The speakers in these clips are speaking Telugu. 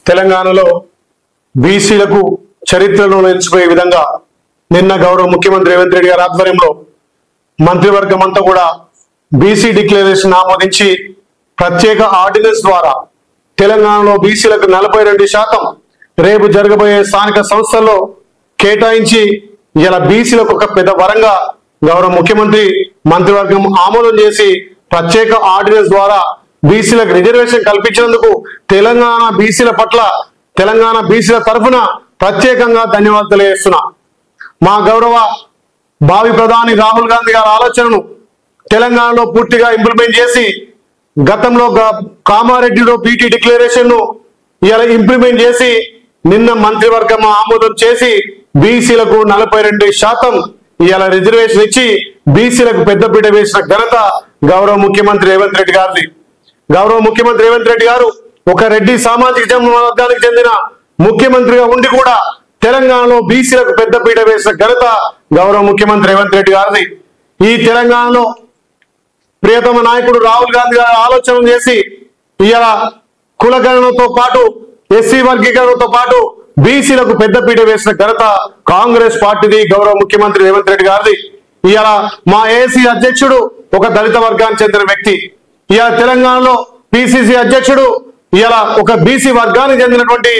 తెలంగాణలో బీసీలకు చరిత్రలో నిలిచిపోయే విధంగా నిన్న గౌరవ ముఖ్యమంత్రి రేవంత్ రెడ్డి గారి ఆధ్వర్యంలో మంత్రివర్గం అంతా కూడా బీసీ డిక్లరేషన్ ఆమోదించి ప్రత్యేక ఆర్డినెన్స్ ద్వారా తెలంగాణలో బీసీలకు 42% రేపు జరగబోయే స్థానిక సంస్థల్లో కేటాయించి ఇలా బీసీలకు ఒక పెద్ద వరంగా గౌరవ ముఖ్యమంత్రి మంత్రివర్గం ఆమోదం చేసి ప్రత్యేక ఆర్డినెన్స్ ద్వారా బీసీలకు రిజర్వేషన్ కల్పించినందుకు తెలంగాణ బీసీల పట్ల తెలంగాణ బీసీల తరఫున ప్రత్యేకంగా ధన్యవాదాలు తెలియజేస్తున్నా. మా గౌరవ భావి ప్రధాని రాహుల్ గాంధీ గారి ఆలోచనను తెలంగాణలో పూర్తిగా ఇంప్లిమెంట్ చేసి గతంలో కామారెడ్డిలో పీటీ డిక్లరేషన్ ను ఇలా ఇంప్లిమెంట్ చేసి నిన్న మంత్రివర్గం ఆమోదం చేసి బీసీలకు 42% ఇలా రిజర్వేషన్ ఇచ్చి బీసీలకు పెద్దపీట వేసిన ఘనత గౌరవ ముఖ్యమంత్రి రేవంత్ రెడ్డి గారిది. గౌరవ ముఖ్యమంత్రి రేవంత్ రెడ్డి గారు ఒక రెడ్డి సామాజిక వర్గానికి చెందిన ముఖ్యమంత్రిగా ఉండి కూడా తెలంగాణలో బీసీలకు పెద్దపీట వేసిన ఘనత గౌరవ ముఖ్యమంత్రి రేవంత్ రెడ్డి గారిది. ఈ తెలంగాణలో ప్రియతమ నాయకుడు రాహుల్ గాంధీ గారు ఆలోచన చేసి ఇలా కులగణనతో పాటు ఎస్సీ వర్గీకరణతో పాటు బీసీలకు పెద్దపీట వేసిన ఘనత కాంగ్రెస్ పార్టీది, గౌరవ ముఖ్యమంత్రి రేవంత్ రెడ్డి గారిది. ఇలా మా ఏసీ అధ్యక్షుడు ఒక దళిత వర్గానికి చెందిన వ్యక్తి, ఇలా తెలంగాణలో పిసిసి అధ్యక్షుడు ఇలా ఒక బీసీ వర్గానికి చెందినటువంటి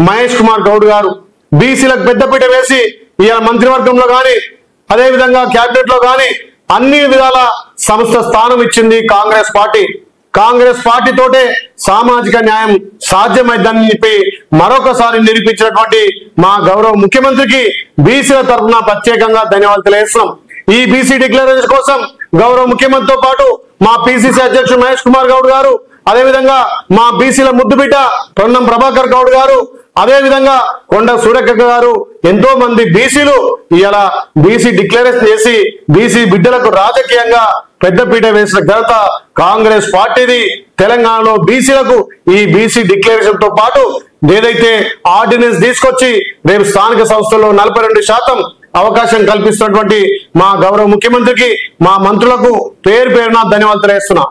మహేష్ కుమార్ గౌడ్ గారు బీసీలకు పెద్దపీట వేసి ఇలా మంత్రివర్గంలో కానీ అదేవిధంగా క్యాబినెట్ లో కానీ అన్ని విధాల సంస్థ స్థానం ఇచ్చింది కాంగ్రెస్ పార్టీ. కాంగ్రెస్ పార్టీతోటే సామాజిక న్యాయం సాధ్యమైందని చెప్పి మరొకసారి నిరూపించినటువంటి మా గౌరవ ముఖ్యమంత్రికి బీసీల తరఫున ప్రత్యేకంగా ధన్యవాదాలు తెలియజేస్తున్నాం. ఈ బీసీ డిక్లరేషన్ కోసం గౌరవ ముఖ్యమంత్రితో పాటు మా పిసిసి అధ్యక్షుడు మహేష్ కుమార్ గౌడ్ గారు, అదేవిధంగా మా బీసీల ముద్దుబిడ్డ పొన్నం ప్రభాకర్ గౌడ్ గారు, అదేవిధంగా కొండ సూరక్క గారు, ఎంతో మంది బీసీలు ఇలా బీసీ డిక్లరేషన్ చేసి బీసీ బిడ్డలకు రాజకీయంగా పెద్దపీట వేసిన ఘనత కాంగ్రెస్ పార్టీది. తెలంగాణలో బీసీలకు ఈ బీసీ డిక్లరేషన్ తో పాటు ఏదైతే ఆర్డినెన్స్ తీసుకొచ్చి రేపు స్థానిక సంస్థల్లో 42% అవకాశం కల్పిస్తున్నటువంటి మా గౌరవ ముఖ్యమంత్రికి, మా మంత్రులకు పేరు పేరున ధన్యవాదాలు తెలియజేస్తున్నా.